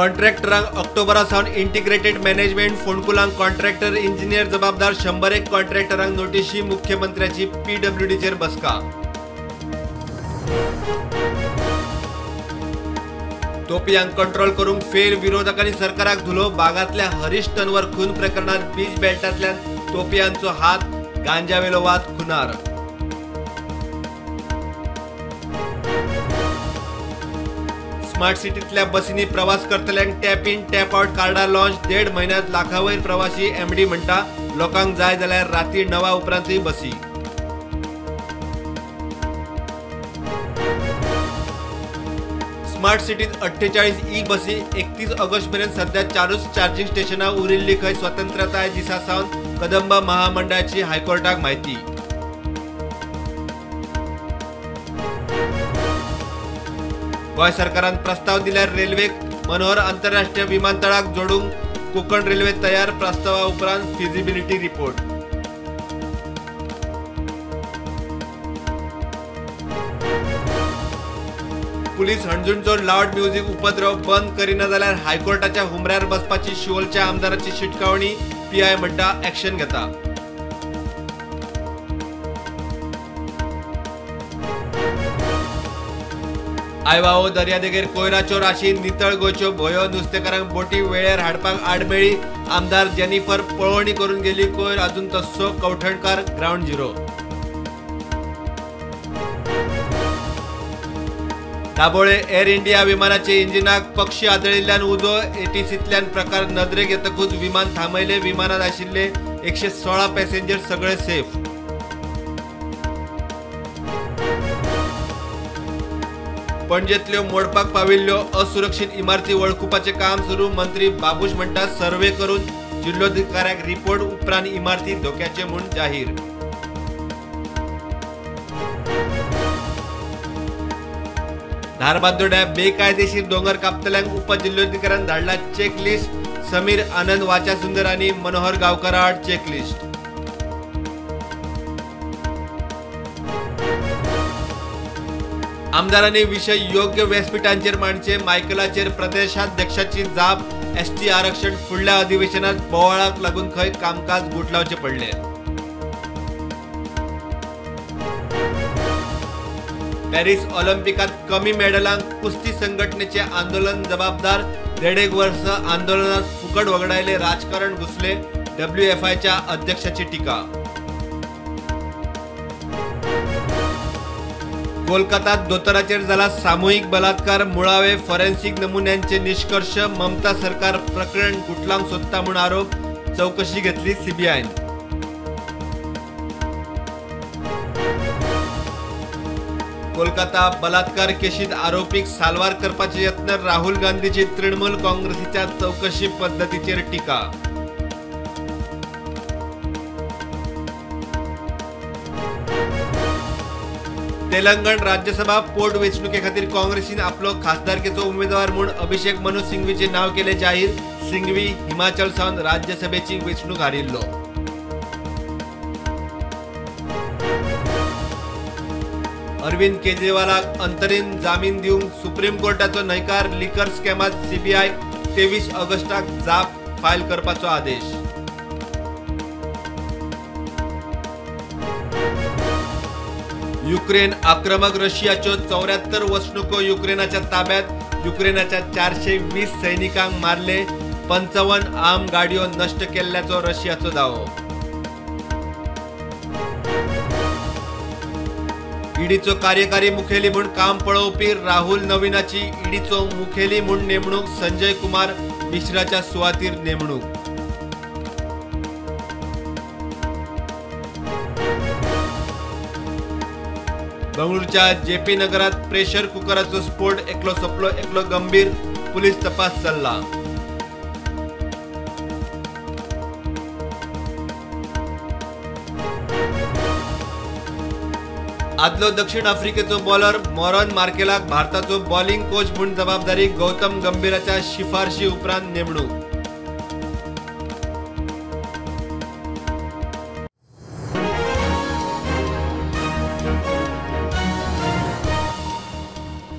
कॉन्ट्रॅक्टरांक ऑक्टोबरासावन integrated management फोंडकुलांक contractor engineer जबाबदार 101 कॉन्ट्रॅक्टरांक नोटीशी मुख्यमंत्र्याची PWDचेर बसका। तोपयांक control करूंक फेल विरोधकांनी सरकाराक धुलो। बागातल्या हरीश तन्वर खून प्रकरणात बीच बेल्टांतल्यान तोपयांचो हात, गांजावेलो वाद खुनार। स्मार्ट सिटीतल्या बसींनी प्रवास करतल्यांक टॅप इन टॅप आउट कार्डां लॉन्च। 1.5 म्हयन्यांत लाखावयर प्रवासी MD म्हणटा लोकांक जाय जाल्यार राती 9 उपरांतूय बसी। स्मार्ट सिटीत 48 बसी 31 ऑगस्ट मेरेन सध्या 4 चार्जिंग स्टेशनां उरिल्ली खंय स्वतंत्रताय दिसा सावन कदंब महामंडळाची हायकोर्टाक म्हायती। गोंय सरकारान प्रस्ताव दिल्यार रेल्वेक मनोहर आंतरराष्ट्रीय विमानतळाक जोडूंक कोकण रेल्वे तयार। प्रस्तावा उपरांत फिजिबिलिटी रिपोर्ट। पुलीस हणजूणचो लावड म्युझिक उपद्रव बंद करिना जाल्यार हायकोर्टाच्या हुमऱ्यार बसपाची शिवोलच्या आमदाराची शिटकावणी। PI म्हणटा ॲक्शन घेता। आयवाओ दर्यादेगेर कोयराच्यो राशी नितळ गोंयच्यो भयो। नुस्तेकारांक बोटी वेळेर हाडपाक आडमेळी। आमदार जेनिफर पळवणी करून गेली कोयर अजून तस्सो Kavathankar ground zero. Dabolim Air India विमानाचे इंजिनाक पक्षी आदळिल्ल्यान उजो। ATCतल्यान प्रकार नदरेक येतकूच विमान थांबयले। विमानात आशिल्ले 116 पॅसेंजर सगळे सेफ। पणजेंतल्यो मोडपाक पाविल्ल्यो असुरक्षीत इमारती वळखुपाचें काम सुरू। मंत्री बाबूश म्हणटा सर्वे करून जिल्लोधिकाऱ्याक रिपोर्ट उपरांत इमारती धोक्याचे म्हूण जाहीर। धारबांदोड्या बेकायदेशीर दोंगर कापतल्यांक उपजिल्लोधिकाऱ्यान धाडला चेकलिस्ट। समीर आनंद वाचा सुंदर आनी मनोहर गांवकार आड चेकलिस्ट। आमदारांनी विषय योग्य व्यासपीठांचेर मांडचे। मायकलाचेर प्रदेशाध्यक्षाची जाप। ST आरक्षण फुडल्या अधिवेशनात बोवाळाक लागून खंय कामकाज गुटलावचे पडले। पॅरिस ऑलिम्पिकात कमी मेडलांक कुस्ती संघटनेचे आंदोलन जबाबदार। 1.5 वर्ष आंदोलनात फुकट वगडायले राजकारण घुसले। WFIच्या अध्यक्षाची टीका। कोलकातात दोतोराचेर जाला सामूहिक बलात्कार। मुळावे फॉरेन्सिक नमुन्यांचे निष्कर्ष। ममता सरकार प्रकरण गुटलांक सोदता म्हूण आरोप। चौकशी घेतली CBIन। कोलकाता बलात्कार केशीत आरोपीक साल्वार करपाचे यत्न। राहुल गांधीची तृणमूल काँग्रेसीच्या चौकशी पद्धतीचेर टीका। तेलंगण राज्यसभा पोट वेंचणुके खातीर काँग्रेसीन आपलो खासदारकेचो उमेदवार म्हूण अभिषेक मनु सिंघवीचे नाव केले जाहीर। सिंघवी हिमाचल सावन राज्यसभेची वेंचणूक हारिल्लो। अरविंद केजरीवालाक अंतरीम जामीन दिवंक सुप्रीम कोर्टाचो न्हयकार। लिकर स्कॅमात CBI 23 ऑगस्टाक जाप फायल करपाचो आदेश। युक्रेन आक्रमक रशियाच्यो 74 वसणुको युक्रेनाच्या ताब्यात। युक्रेनाच्या 420 सैनिकांक मारले। 55 आम गाडयो नष्ट केल्ल्याचो रशियाचो दावो। ईडीचो कार्यकारी मुखेली म्हूण काम पळोवपी राहुल नवीनाची ईडीचो मुखेली म्हूण नेमणूक। संजय कुमार मिश्राच्या सुवातेर नेमणूक। बंगळुरूच्या JP नगरात प्रेशर कुकराचो स्फोट। एकलो सोपलो एकलो गंभीर। पुलीस तपास चल्ला। आदलो दक्षिण आफ्रिकेचो बॉलर मॉरन मार्केलाक भारताचो बॉलिंग कोच म्हूण जबाबदारी। गौतम गंभीराच्या शिफारशी उपरांत नेमणूक।